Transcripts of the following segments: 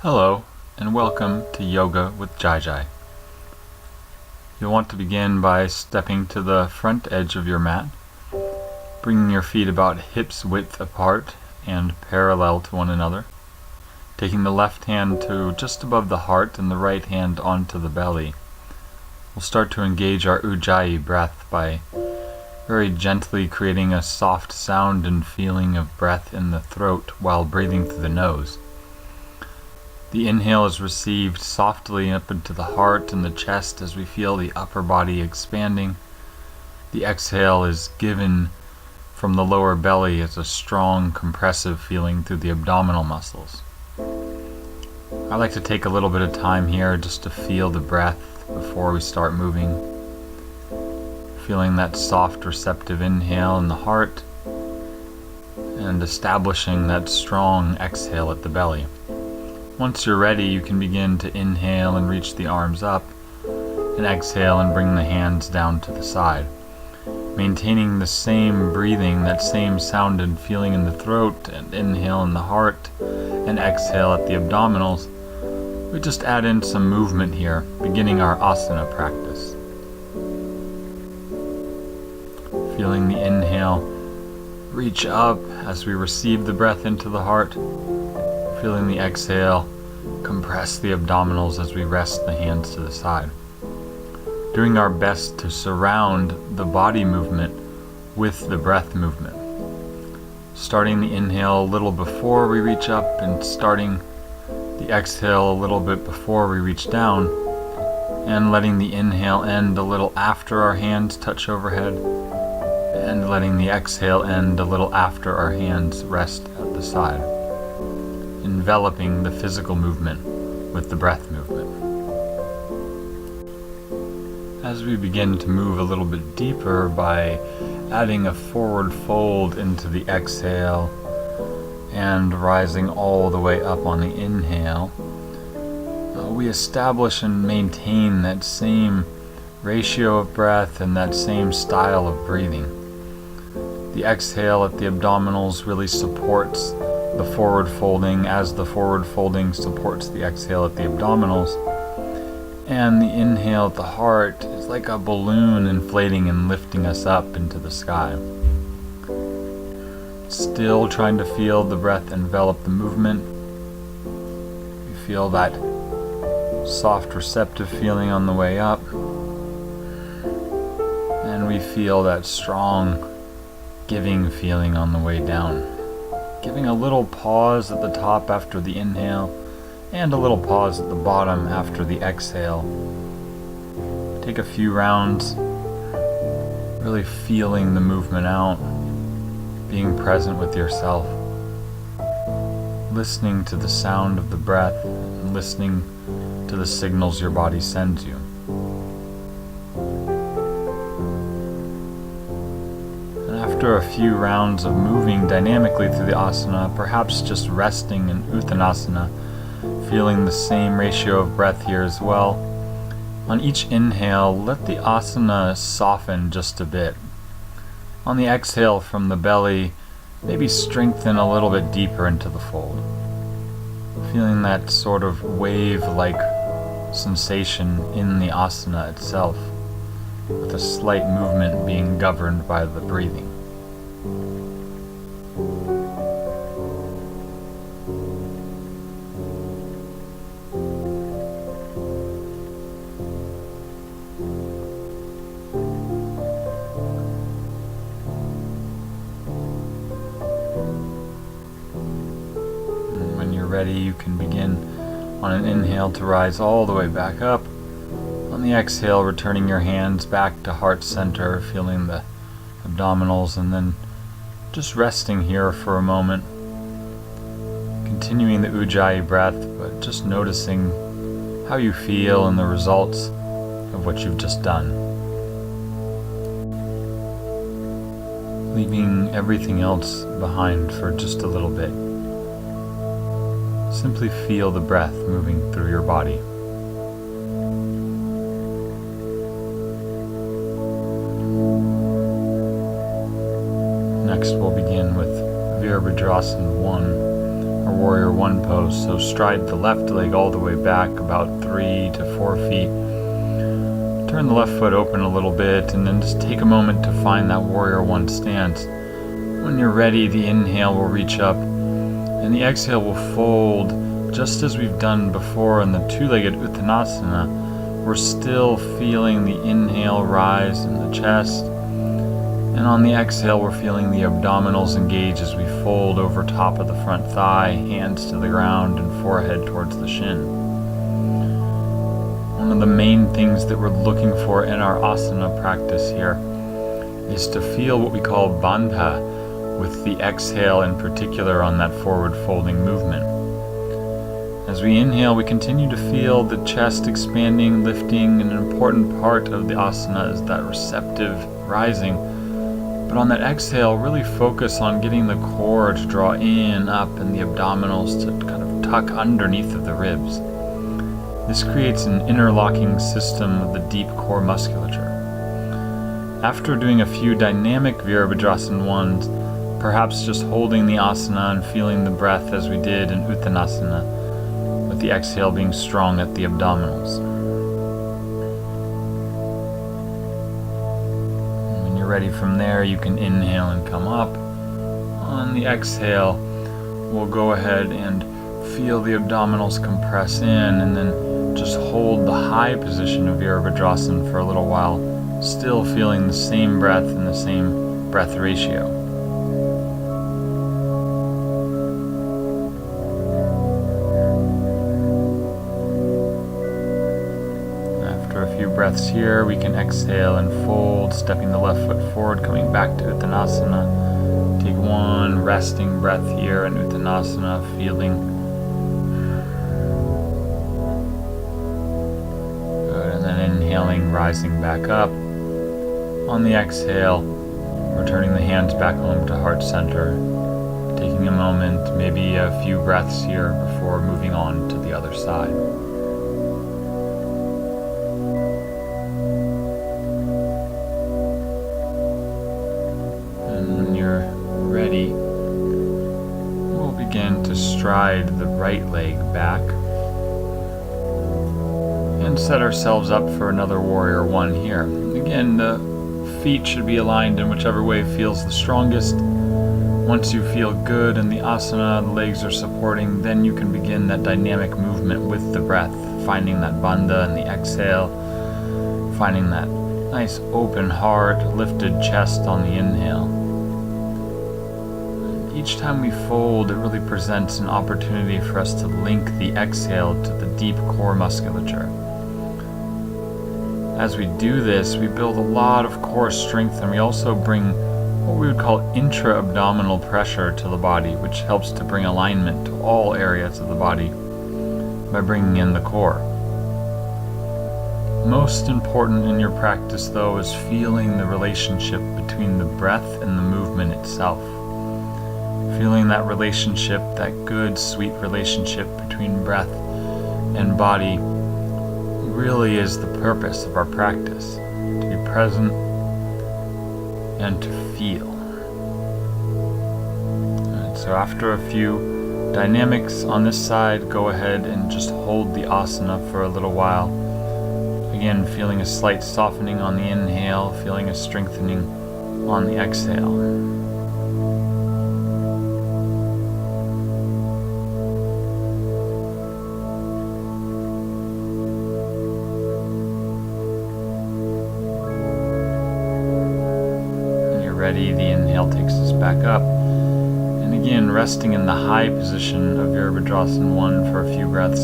Hello, and welcome to Yoga with Jai Jai. You'll want to begin by stepping to the front edge of your mat, bringing your feet about hips width apart and parallel to one another, taking the left hand to just above the heart and the right hand onto the belly. We'll start to engage our Ujjayi breath by very gently creating a soft sound and feeling of breath in the throat while breathing through the nose. The inhale is received softly up into the heart and the chest as we feel the upper body expanding. The exhale is given from the lower belly as a strong compressive feeling through the abdominal muscles. I like to take a little bit of time here just to feel the breath before we start moving. Feeling that soft receptive inhale in the heart and establishing that strong exhale at the belly. Once you're ready, you can begin to inhale and reach the arms up, and exhale and bring the hands down to the side. Maintaining the same breathing, that same sound and feeling in the throat, and inhale in the heart, and exhale at the abdominals, we just add in some movement here, beginning our asana practice. Feeling the inhale reach up as we receive the breath into the heart. Feeling the exhale compress the abdominals as we rest the hands to the side. Doing our best to surround the body movement with the breath movement. Starting the inhale a little before we reach up and starting the exhale a little bit before we reach down, and letting the inhale end a little after our hands touch overhead, and letting the exhale end a little after our hands rest at the side. Enveloping the physical movement with the breath movement. As we begin to move a little bit deeper by adding a forward fold into the exhale and rising all the way up on the inhale, we establish and maintain that same ratio of breath and that same style of breathing. The exhale at the abdominals really supports the forward folding as the forward folding supports the exhale at the abdominals, and the inhale at the heart is like a balloon inflating and lifting us up into the sky. Still trying to feel the breath envelop the movement. You feel that soft receptive feeling on the way up, and we feel that strong giving feeling on the way down. Giving a little pause at the top after the inhale, and a little pause at the bottom after the exhale. Take a few rounds, really feeling the movement out, being present with yourself, listening to the sound of the breath, and listening to the signals your body sends you. After a few rounds of moving dynamically through the asana, perhaps just resting in uttanasana, feeling the same ratio of breath here as well, on each inhale, let the asana soften just a bit. On the exhale from the belly, maybe strengthen a little bit deeper into the fold. Feeling that sort of wave-like sensation in the asana itself, with a slight movement being governed by the breathing. When you're ready, you can begin on an inhale to rise all the way back up. On the exhale, returning your hands back to heart center, feeling the abdominals, and then just resting here for a moment. Continuing the Ujjayi breath, but just noticing how you feel and the results of what you've just done. Leaving everything else behind for just a little bit. Simply feel the breath moving through your body. Next we'll begin with Virabhadrasana 1, our Warrior One pose. So stride the left leg all the way back about 3 to 4 feet. Turn the left foot open a little bit, and then just take a moment to find that Warrior One stance. When you're ready, the inhale will reach up, and the exhale will fold just as we've done before in the two-legged Uttanasana. We're still feeling the inhale rise in the chest, and on the exhale we're feeling the abdominals engage as we fold over top of the front thigh, hands to the ground and forehead towards the shin. One of the main things that we're looking for in our asana practice here is to feel what we call bandha, with the exhale in particular on that forward folding movement. As we inhale, we continue to feel the chest expanding, lifting, and an important part of the asana is that receptive rising. But on that exhale, really focus on getting the core to draw in, up, and the abdominals to kind of tuck underneath of the ribs. This creates an interlocking system of the deep core musculature. After doing a few dynamic Virabhadrasana ones, perhaps just holding the asana and feeling the breath as we did in Uttanasana, with the exhale being strong at the abdominals. And when you're ready from there, you can inhale and come up. On the exhale, we'll go ahead and feel the abdominals compress in, and then just hold the high position of Virabhadrasana for a little while, still feeling the same breath and the same breath ratio. Breaths here, we can exhale and fold, stepping the left foot forward, coming back to Uttanasana. Take one resting breath here in Uttanasana, feeling good, and then inhaling, rising back up. On the exhale, returning the hands back home to heart center, taking a moment, maybe a few breaths here before moving on to the other side. Stride the right leg back and set ourselves up for another Warrior One here. Again, the feet should be aligned in whichever way feels the strongest. Once you feel good in the asana, the legs are supporting, then you can begin that dynamic movement with the breath, finding that bandha in the exhale, finding that nice open heart, lifted chest on the inhale. Each time we fold, it really presents an opportunity for us to link the exhale to the deep core musculature. As we do this, we build a lot of core strength, and we also bring what we would call intra-abdominal pressure to the body, which helps to bring alignment to all areas of the body by bringing in the core. Most important in your practice, though, is feeling the relationship between the breath and the movement itself. Feeling that relationship, that good, sweet relationship between breath and body, really is the purpose of our practice, to be present and to feel. And so after a few dynamics on this side, go ahead and just hold the asana for a little while. Again, feeling a slight softening on the inhale, feeling a strengthening on the exhale. Ready, the inhale takes us back up, and again resting in the high position of Virabhadrasana 1 for a few breaths,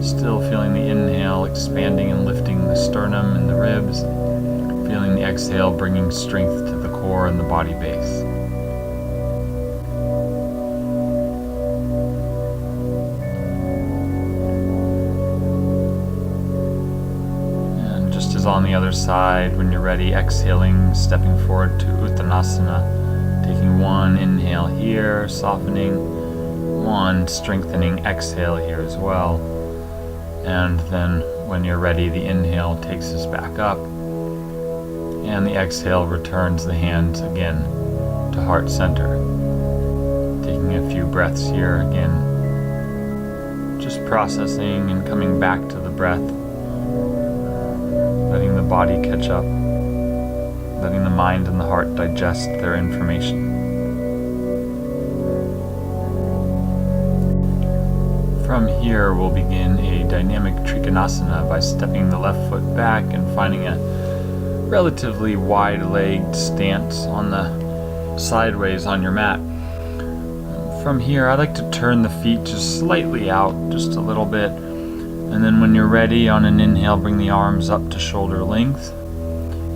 still feeling the inhale expanding and lifting the sternum and the ribs, feeling the exhale bringing strength to the core and the body base. On the other side, when you're ready, exhaling, stepping forward to Uttanasana, taking one inhale here, softening, one strengthening exhale here as well, and then when you're ready, the inhale takes us back up, and the exhale returns the hands again to heart center. Taking taking a few breaths here again, just processing and coming back to the breath, letting the body catch up, letting the mind and the heart digest their information. From here, we'll begin a dynamic Trikonasana by stepping the left foot back and finding a relatively wide-legged stance on the sideways on your mat. From here, I like to turn the feet just slightly out, just a little bit, and then when you're ready, on an inhale, bring the arms up to shoulder length.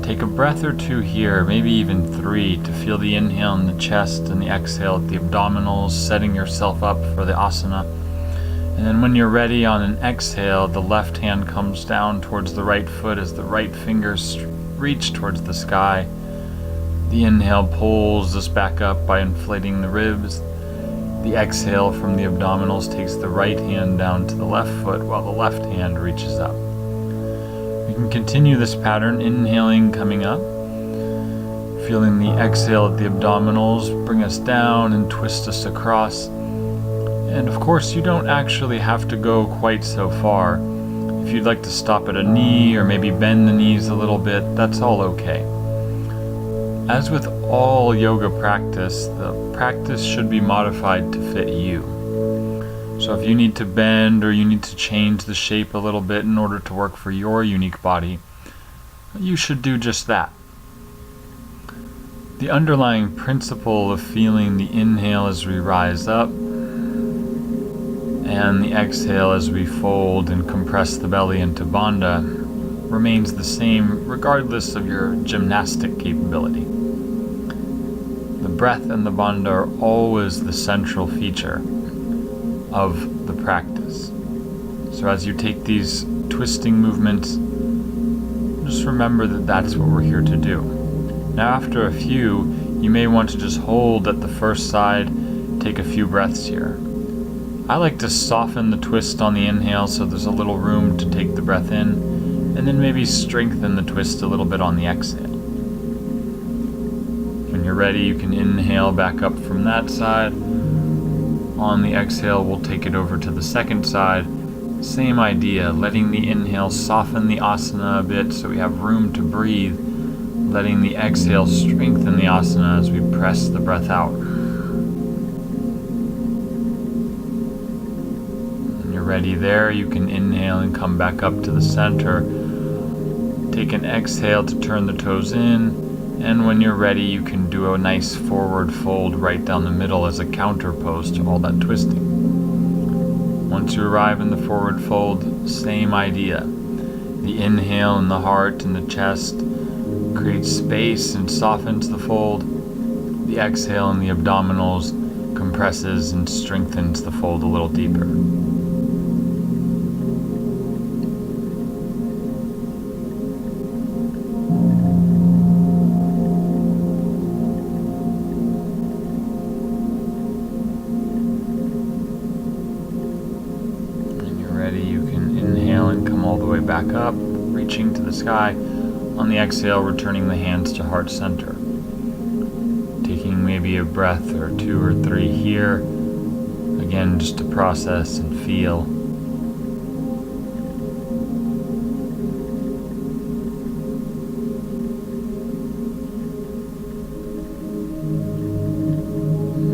Take a breath or two here, maybe even 3, to feel the inhale in the chest and the exhale at the abdominals, setting yourself up for the asana. And then when you're ready, on an exhale, the left hand comes down towards the right foot as the right fingers reach towards the sky. The inhale pulls us back up by inflating the ribs. The exhale from the abdominals takes the right hand down to the left foot while the left hand reaches up. We can continue this pattern, inhaling, coming up, feeling the exhale at the abdominals bring us down and twist us across. And of course, you don't actually have to go quite so far. If you'd like to stop at a knee or maybe bend the knees a little bit, that's all okay. As with all yoga practice, the practice should be modified to fit you. So if you need to bend or you need to change the shape a little bit in order to work for your unique body, you should do just that. The underlying principle of feeling the inhale as we rise up and the exhale as we fold and compress the belly into bandha remains the same regardless of your gymnastic capability. The breath and the bandha are always the central feature of the practice. So as you take these twisting movements, just remember that that's what we're here to do. Now after a few, you may want to just hold at the first side, take a few breaths here. I like to soften the twist on the inhale so there's a little room to take the breath in, and then maybe strengthen the twist a little bit on the exhale. When you're ready, you can inhale back up from that side. On the exhale, we'll take it over to the second side. Same idea, letting the inhale soften the asana a bit so we have room to breathe, letting the exhale strengthen the asana as we press the breath out. Ready there, you can inhale and come back up to the center. Take an exhale to turn the toes in, and when you're ready, you can do a nice forward fold right down the middle as a counter pose to all that twisting. Once you arrive in the forward fold, same idea. The inhale in the heart and the chest creates space and softens the fold. The exhale in the abdominals compresses and strengthens the fold a little deeper. Back up, reaching to the sky. On the exhale, returning the hands to heart center. Taking maybe a breath or 2 or 3 here. Again, just to process and feel.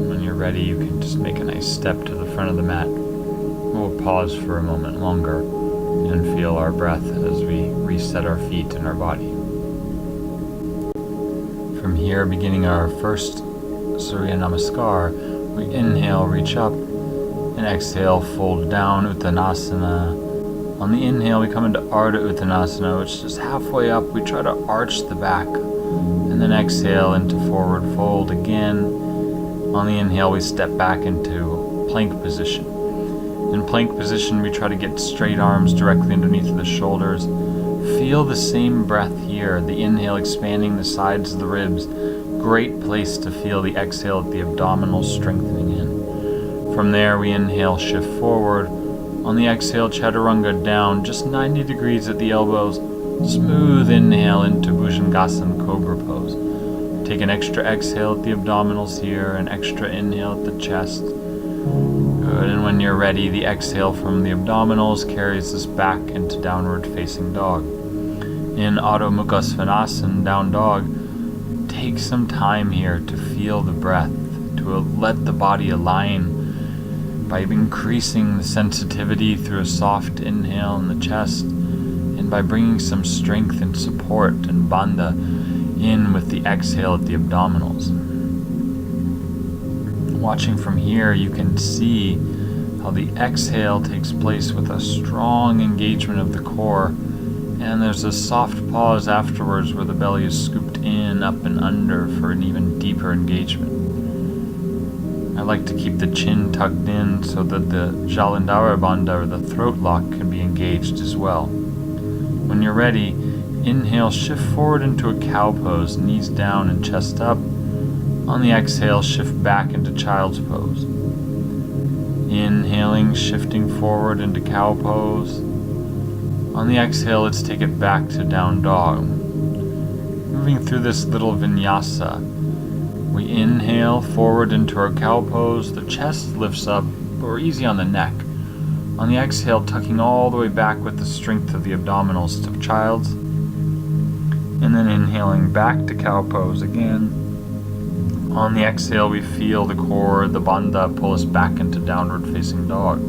When you're ready, you can just make a nice step to the front of the mat. We'll pause for a moment longer and feel our breath as we reset our feet and our body. From here, beginning our first Surya Namaskar, we inhale, reach up, and exhale, fold down, Uttanasana. On the inhale, we come into Ardha Uttanasana, which is just halfway up. We try to arch the back, and then exhale into forward fold again. On the inhale, we step back into plank position. In plank position, we try to get straight arms directly underneath the shoulders. Feel the same breath here, the inhale expanding the sides of the ribs. Great place to feel the exhale at the abdominals strengthening in. From there, we inhale, shift forward. On the exhale, Chaturanga down, just 90 degrees at the elbows. Smooth inhale into Bhujangasana Cobra pose. Take an extra exhale at the abdominals here, an extra inhale at the chest. Good, and when you're ready, the exhale from the abdominals carries us back into downward facing dog. In Adho Mukha Svanasana, down dog, take some time here to feel the breath, to let the body align by increasing the sensitivity through a soft inhale in the chest, and by bringing some strength and support and bandha in with the exhale at the abdominals. Watching from here, you can see how the exhale takes place with a strong engagement of the core, and there's a soft pause afterwards where the belly is scooped in, up and under for an even deeper engagement. I like to keep the chin tucked in so that the Jalandhara Bandha, or the throat lock, can be engaged as well. When you're ready, inhale, shift forward into a cow pose, knees down and chest up. On the exhale, shift back into child's pose. Inhaling, shifting forward into cow pose. On the exhale, let's take it back to down dog. Moving through this little vinyasa, we inhale forward into our cow pose. The chest lifts up, but we're easy on the neck. On the exhale, tucking all the way back with the strength of the abdominals to child's. And then inhaling back to cow pose again. On the exhale, we feel the core, the bandha, pull us back into downward facing dog.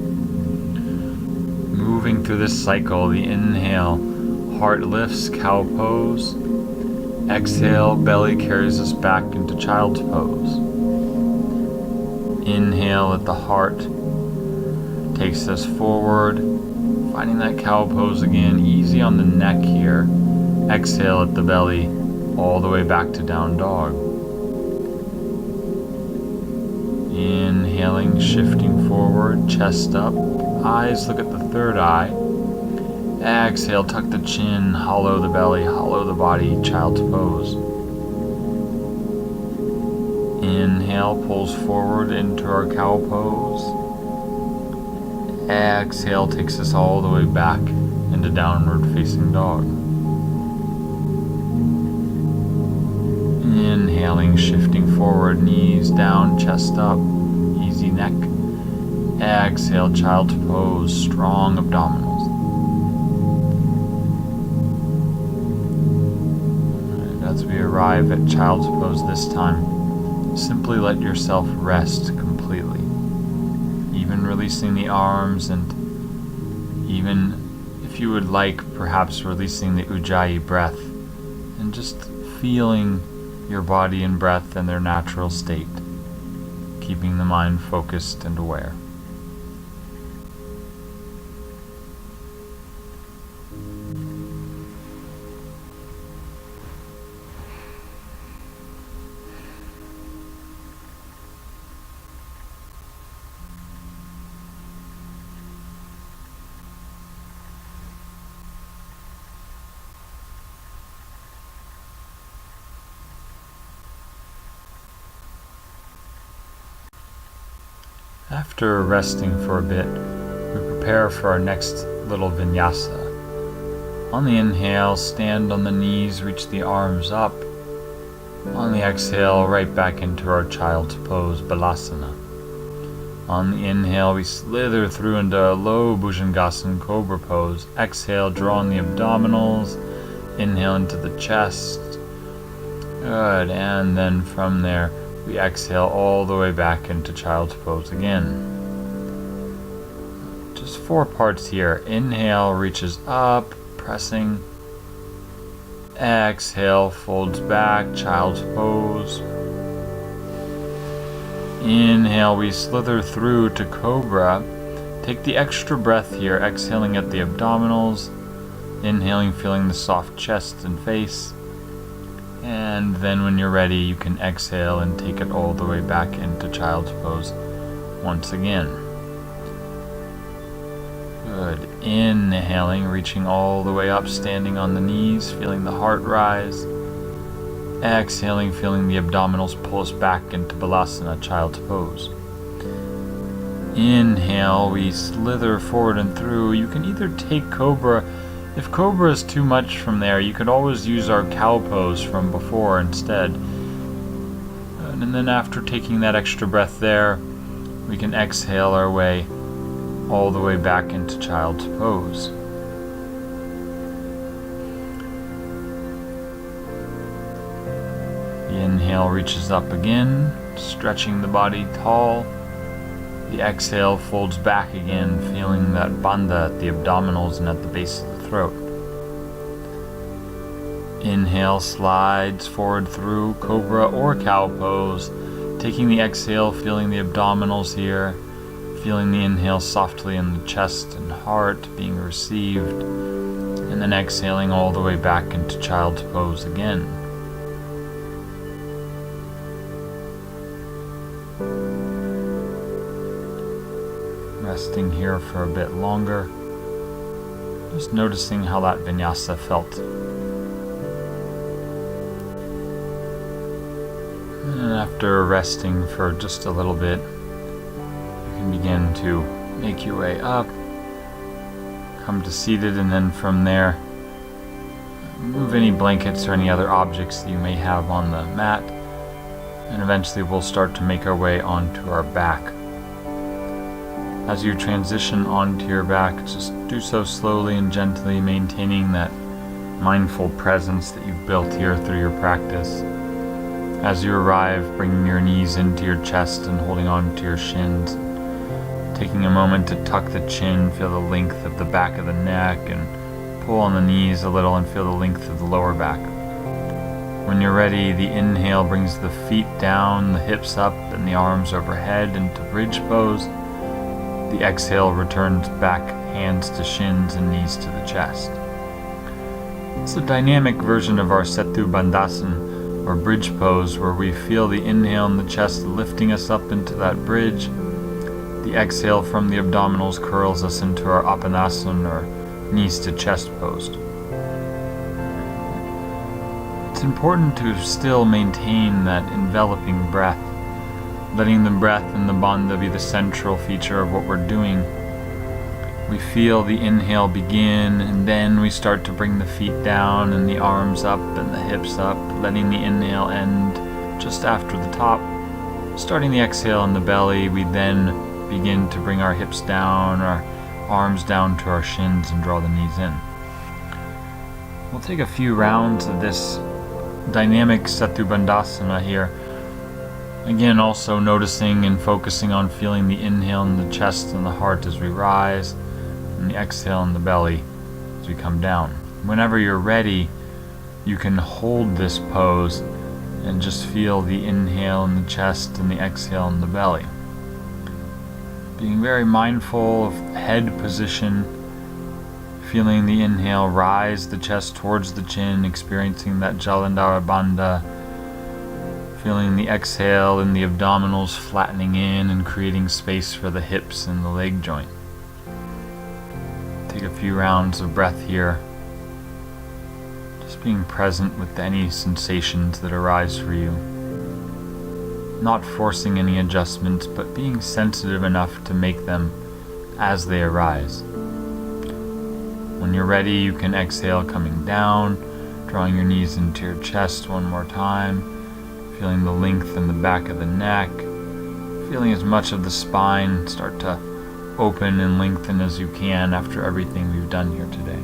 Moving through this cycle, the inhale, heart lifts, cow pose. Exhale, belly carries us back into child's pose. Inhale at the heart takes us forward, finding that cow pose again, easy on the neck here. Exhale at the belly, all the way back to down dog. Inhaling, shifting forward, chest up, eyes look at the third eye. Exhale, tuck the chin, hollow the belly, hollow the body, child's pose. Inhale, pulls forward into our cow pose. Exhale takes us all the way back into downward facing dog. Inhaling, shifting forward, knees down, chest up, easy neck. Exhale, child's pose, strong abdominals. And as we arrive at child's pose this time, simply let yourself rest completely. Even releasing the arms, and even if you would like, perhaps releasing the Ujjayi breath, and just feeling your body and breath in their natural state, keeping the mind focused and aware. After resting for a bit, we prepare for our next little vinyasa. On the inhale, stand on the knees, reach the arms up. On the exhale, right back into our child's pose, Balasana. On the inhale, we slither through into a low Bhujangasana cobra pose. Exhale, draw on the abdominals. Inhale into the chest. Good, and then from there, we exhale all the way back into child's pose again. Just 4 parts here. Inhale, reaches up, pressing. Exhale, folds back, child's pose. Inhale, we slither through to cobra. Take the extra breath here, exhaling at the abdominals. Inhaling, feeling the soft chest and face. And then when you're ready, you can exhale and take it all the way back into child's pose once again. Good. Inhaling, reaching all the way up, standing on the knees, feeling the heart rise. Exhaling, feeling the abdominals pull us back into Balasana, child's pose. Inhale, we slither forward and through. You can either take cobra. If cobra is too much from there, you could always use our cow pose from before instead. And then after taking that extra breath there, we can exhale our way all the way back into child's pose. The inhale reaches up again, stretching the body tall. The exhale folds back again, feeling that bandha at the abdominals and at the base of the throat. Inhale slides forward through cobra or cow pose, taking the exhale, feeling the abdominals here, feeling the inhale softly in the chest and heart being received, and then exhaling all the way back into child's pose again. Resting here for a bit longer, just noticing how that vinyasa felt. And after resting for just a little bit, you can begin to make your way up, come to seated, and then from there, move any blankets or any other objects that you may have on the mat, and eventually we'll start to make our way onto our back. As you transition onto your back, just do so slowly and gently, maintaining that mindful presence that you've built here through your practice. As you arrive, bringing your knees into your chest and holding on to your shins, taking a moment to tuck the chin, feel the length of the back of the neck, and pull on the knees a little and feel the length of the lower back. When you're ready, the inhale brings the feet down, the hips up, and the arms overhead into bridge pose. The exhale returns back, hands to shins and knees to the chest. It's a dynamic version of our Setu Bandhasan, or bridge pose, where we feel the inhale in the chest lifting us up into that bridge. The exhale from the abdominals curls us into our Apanasana, or knees to chest pose. It's important to still maintain that enveloping breath, letting the breath and the bandha be the central feature of what we're doing. We feel the inhale begin, and then we start to bring the feet down and the arms up and the hips up, letting the inhale end just after the top. Starting the exhale in the belly, we then begin to bring our hips down, our arms down to our shins, and draw the knees in. We'll take a few rounds of this dynamic Setu Bandhasana here. Again, also noticing and focusing on feeling the inhale in the chest and the heart as we rise, and the exhale in the belly as we come down. Whenever you're ready, you can hold this pose and just feel the inhale in the chest and the exhale in the belly. Being very mindful of head position, feeling the inhale rise the chest towards the chin, experiencing that Jalandhara Bandha. Feeling the exhale in the abdominals flattening in and creating space for the hips and the leg joint. Take a few rounds of breath here. Just being present with any sensations that arise for you. Not forcing any adjustments, but being sensitive enough to make them as they arise. When you're ready, you can exhale coming down, drawing your knees into your chest one more time. Feeling the length in the back of the neck, feeling as much of the spine start to open and lengthen as you can after everything we've done here today.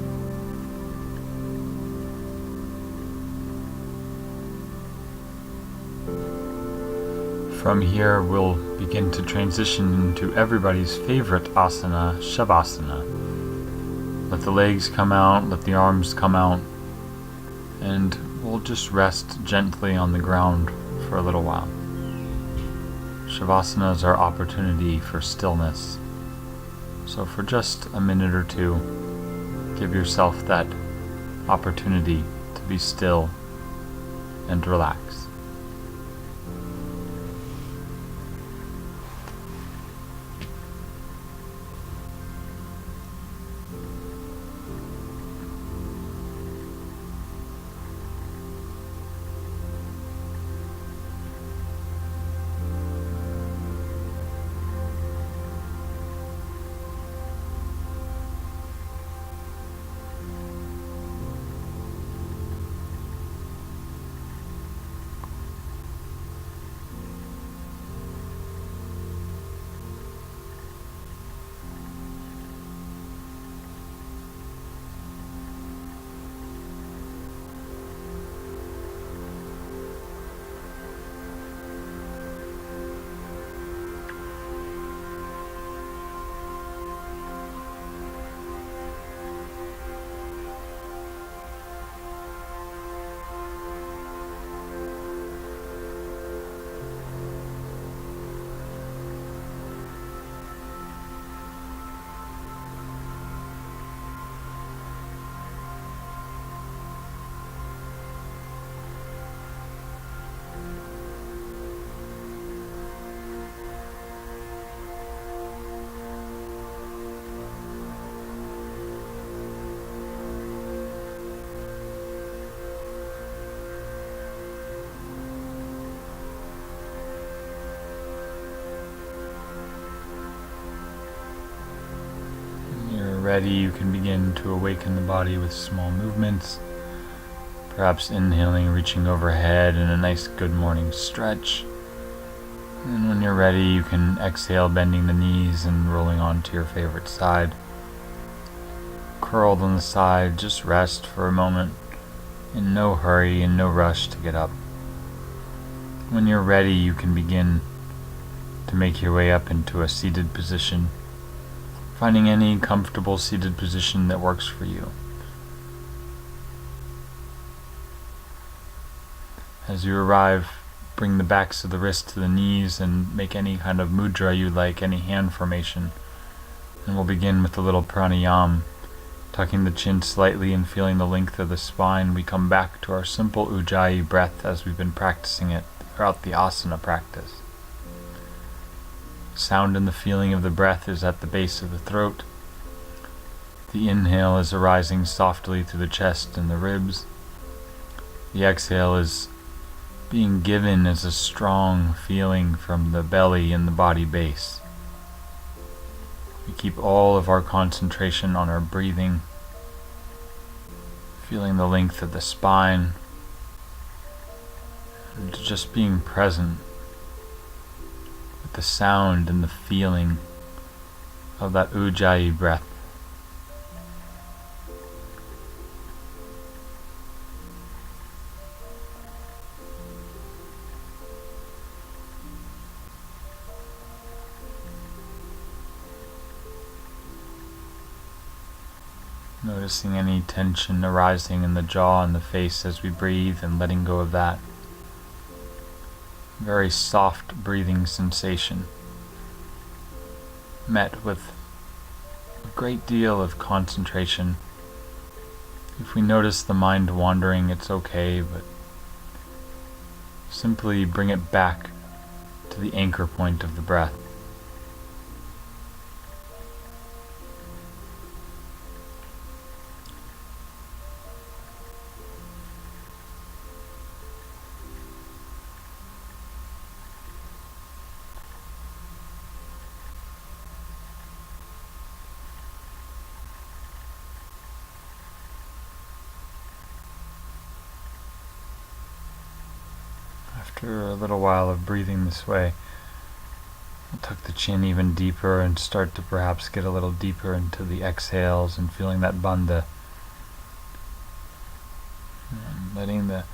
From here, we'll begin to transition into everybody's favorite asana, Shavasana. Let the legs come out, let the arms come out, and we'll just rest gently on the ground for a little while. Shavasana is our opportunity for stillness. So for just a minute or two, give yourself that opportunity to be still and relax. ready, you can begin to awaken the body with small movements. Perhaps inhaling, reaching overhead in a nice good morning stretch. And when you're ready, you can exhale, bending the knees and rolling onto your favorite side. Curled on the side, just rest for a moment, in no hurry and no rush to get up. When you're ready, you can begin to make your way up into a seated position, finding any comfortable seated position that works for you. As you arrive, bring the backs of the wrists to the knees and make any kind of mudra you like, any hand formation. And we'll begin with a little pranayama. Tucking the chin slightly and feeling the length of the spine, we come back to our simple ujjayi breath as we've been practicing it throughout the asana practice. Sound and the feeling of the breath is at the base of the throat. The inhale is arising softly through the chest and the ribs. The exhale is being given as a strong feeling from the belly and the body base. We keep all of our concentration on our breathing, feeling the length of the spine, and just being present with the sound and the feeling of that ujjayi breath. Noticing any tension arising in the jaw and the face as we breathe and letting go of that. Very soft breathing sensation, met with a great deal of concentration. If we notice the mind wandering, it's okay, but simply bring it back to the anchor point of the breath. After a little while of breathing this way, we'll tuck the chin even deeper and start to perhaps get a little deeper into the exhales and feeling that bandha. And letting the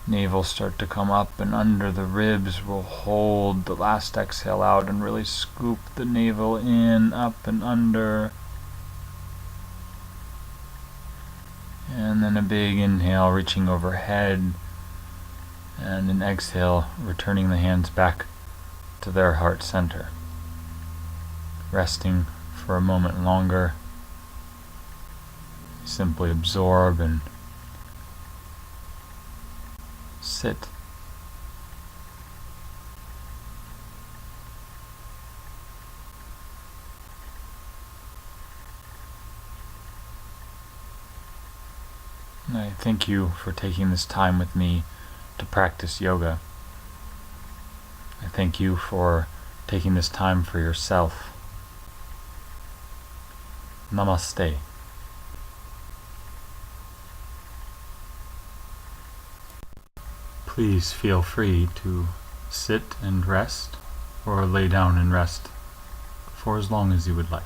navel start to come up and under the ribs, we'll hold the last exhale out and really scoop the navel in, up and under. And then a big inhale, reaching overhead. And an exhale, returning the hands back to their heart center. Resting for a moment longer. Simply absorb and sit. And I thank you for taking this time with me to practice yoga. I thank you for taking this time for yourself. Namaste. Please feel free to sit and rest or lay down and rest for as long as you would like.